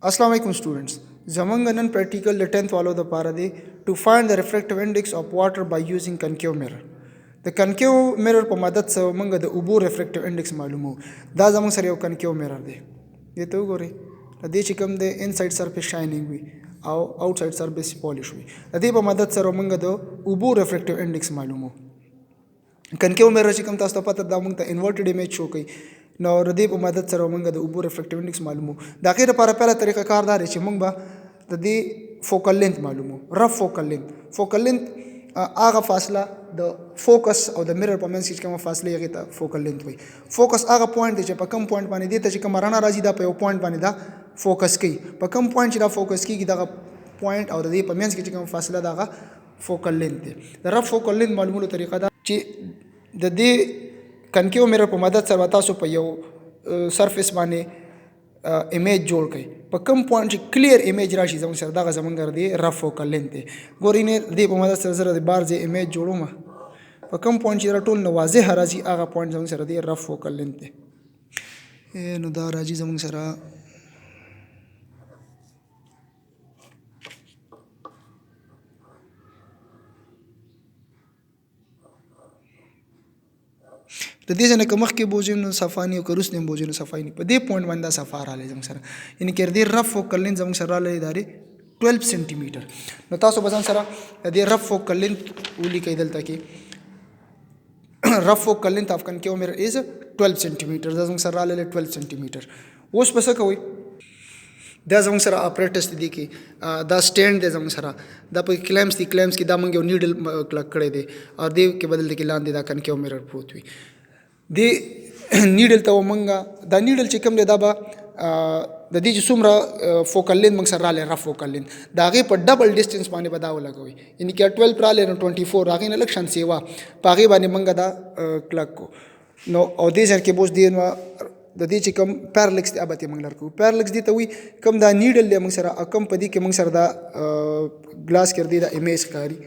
अस्सलाम वालेकुम स्टूडेंट्स जमंग नन प्रैक्टिकल द 10th वालों द पारा दे to find the reflective index of water by using concave mirror the concave mirror पर मदद से मंग द उबो रिफ्लेक्टिव इंडेक्स मालूम हो दा जमंग सर यो कनकेव मिरर दे ये तो गोरे दे चिकम दे इनसाइड सरफेस शाइनिंग हुई और आउटसाइड सरफेस पॉलिश हुई दे पर मदद सर मंग द उबो रिफ्लेक्टिव इंडेक्स मालूम हो कनकेव मिरर चिकम तास्तो पता दा मंग द इन्वर्टेड इमेज शो कई नौ रदी पर मदद सर मंग द उबो रिफ्लेक्टिव इंडेक्स मालूम हो दाखिर पर पहला तरीका कारदार है मंग बा दी फोकल लेंथ मालूम हो रफ फोकल लेंथ आगा फासला द फोकस और द मिरर पर मेंस के फासले ये ता फोकल लेंथ हुई फोकस आगा पॉइंट चे पर कम पॉइंट पानी दे ता मराना राजी दा पे पॉइंट पानी दा फोकस की पर कम पॉइंट दा फोकस की दा पॉइंट और दी पर मेंस के फासला दा focal length the rough focal length मालूम तरीका दा ची द दी कनकेव मिरर पर मदद सर बता सो पे सरफेस माने इमेज जोड़ कई पर कम पॉइंट क्लियर इमेज राशि जम सर दागा जमन कर दिए रफ फोकल लेंथ गोरी ने दे पर मदद सर जरा बार जे इमेज जोड़ो मा पर कम पॉइंट जरा टोल नवाजे हराजी आगा पॉइंट जम सर दिए रफ फोकल लेंथ ए नो दा राजी जमन सरा तो दे जने कमख के बोझन सफानी और करुस ने बोझन सफानी पर दे पॉइंट बंदा सफार आले जंग सर यानी कर दे रफ फोकल लेंथ जंग सर आले दारे 12 सेंटीमीटर न तासो बजन सर दे रफ फोकल लेंथ उली कई दल ताकि rough focal length of concave mirror is 12 सेंटीमीटर जंग सर आले 12 सेंटीमीटर उस बस कोई दा जंग सर ऑपरेटर्स दी की दा स्टैंड दे जंग सर दा पे क्लैम्स की दा मंगे नीडल क्लक करे दे और दे के बदल दे के लान दे दा कनकेव मिरर प्रूत हुई दे नीडल तो मंगा द नीडल चिकम दे दाबा द दी सुमरा फोकल लेंथ मंग सर राले रफ फोकल लेंथ दागे पर डबल डिस्टेंस पाने बदाव लगोई यानी कि 12 प्राले न 24 आगे न लक्षण सेवा पागे बाने मंगा दा क्लक को नो और दे जर के बोस दे द दी चिकम पैरालेक्स दे अबते मंगलर को पैरालेक्स दी तवी कम दा नीडल दे मंग सर अकम पदी के मंग सर दा ग्लास कर दी दा इमेज कारी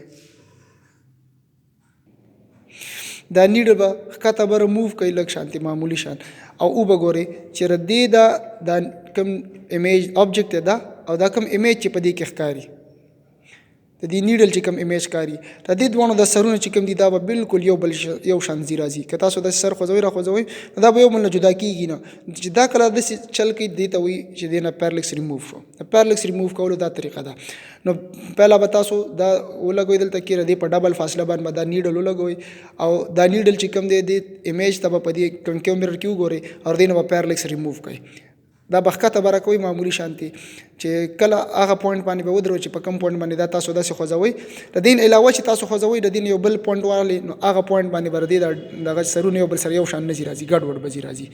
दा नीडल बा कता बर मूव कई लग शांति मामूली शान और उ बगोरे चर दे दा कम इमेज ऑब्जेक्ट दा और दा कम इमेज चे पदी के कारी दी नीडल चिकम इमेज कारी दी दोनों दा सरुन चिकम दी दा बिल्कुल यो शान जीराजी कता सो दा सर खोजोई दा यो मन जुदा की ना जुदा कला दस चल के दी तवी चे देना पैरालेक्स रिमूव का दा तरीका दा नो पहला बता सो दा ओला कोई दल तक की रदी पर डबल फासला बान दा नीडल ओला गोई और दा नीडल चिकम दे इमेज तब पदी कनकेव मिरर क्यों गोरे और देना पैरालेक्स रिमूव कई दा बखका तबारा कोई मामूली शांति चे कला आगा पॉइंट पानी पे उधर चे कम पॉइंट पानी दा तासो दा से खोजावई रदीन अलावा चे तासो खोजावई रदीन यो बल पॉइंट वाले आगा पॉइंट पानी बर दे दा सरू ने यो बल सर यो शान नजी राजी गड़बड़ बजी राजी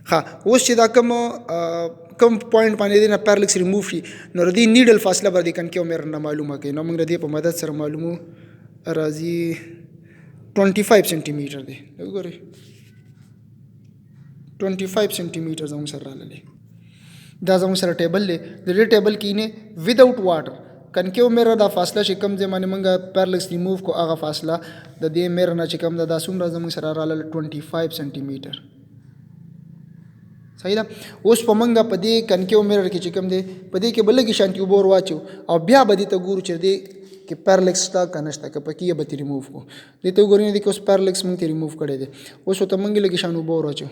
हाँ उस चे दा कम पॉइंट पानी देना पैरालेक्स रिमूव की न रदी नीडल फासला बर दी कनकेव मिरर ना मालूम के न मंग रदी पर मदद सर मालूम राजी 25 सेंटीमीटर दे गोरे 25 सेंटीमीटर जाऊँ सर राले दा जाऊँ सर टेबल ले दे टेबल की ने विदाउट वाटर कनकेव मेरा दा फासला चिकम जे माने मंगा पैरालेक्स रिमूव को आगा फासला द दे मेरा ना चिकम दा सुमरा जाऊँ सर राले 25 सेंटीमीटर सही ना उस पमंगा पदे कनकेव मेरा की चिकम दे पदे के बल्ले की शांति उबोर वाचो और ब्या बदी तो गुरु चर दे कि पैरालेक्स ता कनस्ता के पकी बती रिमूव को दे तो गुरु ने दे उस पैरालेक्स मंग रिमूव करे दे उस तो मंगे लगी शान उबोर वाचो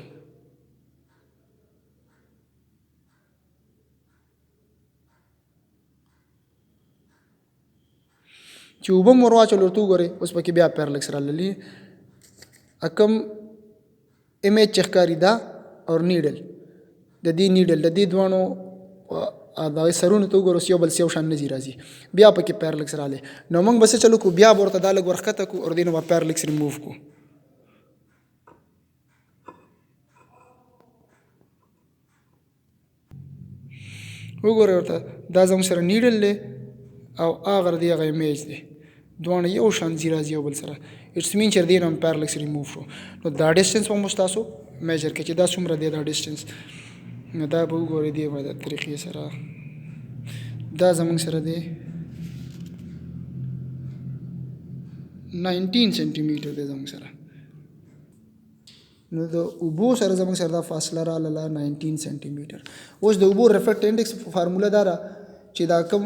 चूबम मोरवा चलो तू गोरे उस पर ब्या पैरालेक्स रा ले अकम इमेज चखकारी दा और नीडल दी दोनों दा सरुन तू गोरो सियो बल सियो शान नजी राजी ब्या पके पैरालेक्स रा ले नमंग बसे चलो को ब्या बोरता दालग वरखता को और दिन वा पैरालेक्स रिमूव को वो गोरे होता दा जम सर नीडल ले और आगर दिया गया इमेज दे दोनों यो शान जीरा जियो बल सरा इट्स मीन चर दिए ना पैरालेक्स रिमूव हो तो दा डिस्टेंस वो मुस्तासो मेजर के दा सुमरा दे दा डिस्टेंस दा बहु गोरे दिए वादा तरीके सरा दा जमंग सरा दे 19 सेंटीमीटर दे जमंग सरा نو د اوبو سره زموږ سره دا فاصله راغله 19 سانتي میټر. اوس د اوبو ریفریکټ انډیکس فارموله دا ده چې دا کم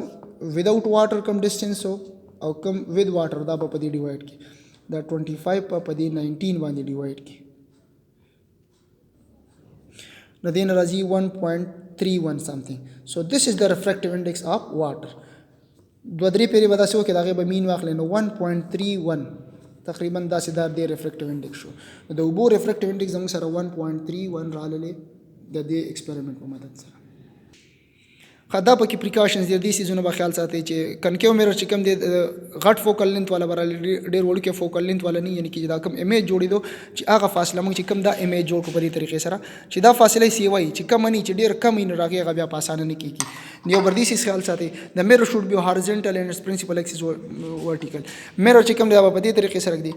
وداوټ واټر کم ډسټنس او کم ود واټر دا په دې ډیوایډ کی دا 25 په دې 19 باندې ډیوایډ کی نو دین راځي 1.31 something. So this is the refractive index of water. دو درې پیری ودا سو کې داغه به مین واخلې نو 1.31 تقریبا دا سیده د ریفریکټیو انډیکس شو. د اوبو ریفریکټیو انډیکس زموږ سره 1.31 راغلی د دې ایکسپریمنٹ په مدد سره. خدا پکې پریکاشنز دي سيزونه به خیال ساتي چې کنکیو میرر چې کوم دی غټ فوکل لینث والا برابر ډیر وړو کې فوکل لینث والا نه یعنی چې دا کوم امیج جوړې دو چې هغه فاصله موږ چې کوم دا امیج جوړ کو په دې طریقې سره چې دا فاصله سی وای چې کم نه چې ډیر کم نه راغی هغه بیا په اسانه نه کیږي. نیو بردی سیس خیال ساتي د میرر شوډ بی هورزنټل اینڈ اټس پرنسپل ایکسس ورټیکل. میرر چې کوم دی په دې طریقې سره دی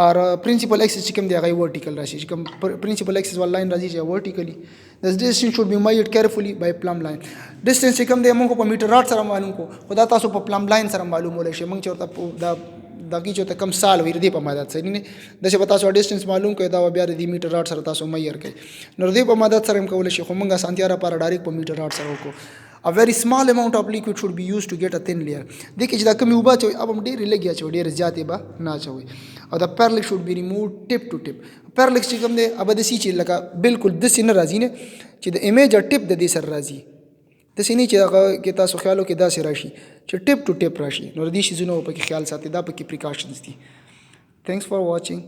اور پرنسپل ایکسس چې کوم دی هغه ورټیکل راشي چې کوم پرنسپل ایکسس ول لاین راځي چې ورټیکلی the distance should be measured carefully by plumb line. distance چې کوم دی موږ په میټر راټ سره معلوم کو خدا تاسو په plumb line سره معلومول شي موږ چورته دا دغه چورته کم سال ویر دی په مدد سره نه د څه پتا سو ډیسټنس معلوم کړئ دا بیا د میټر راټ سره تاسو مېر کړئ نو دې په مدد سره کول شي خو موږ سانتیا را پر ډایرکټ په میټر راټ سره وکړو. A very small amount of liquid should be used to get a thin layer. देखिए چې دا کمی وبا چوي اب هم ډیر لګیا چوي ډیر زیاتې به نه چوي او دا پرلک should be removed tip to tip. پرلک چې کوم دی اب د سی چې لکه بالکل د سینه راځي نه چې د ایمیج ټپ د دې سر راځي د سینې چې هغه کې تاسو خیالو کې دا سر راشي چې ټپ ټو ټپ راشي نو د دې شي زونه په کې خیال ساتي دا په کې پریکاشنز دي. Thanks for watching.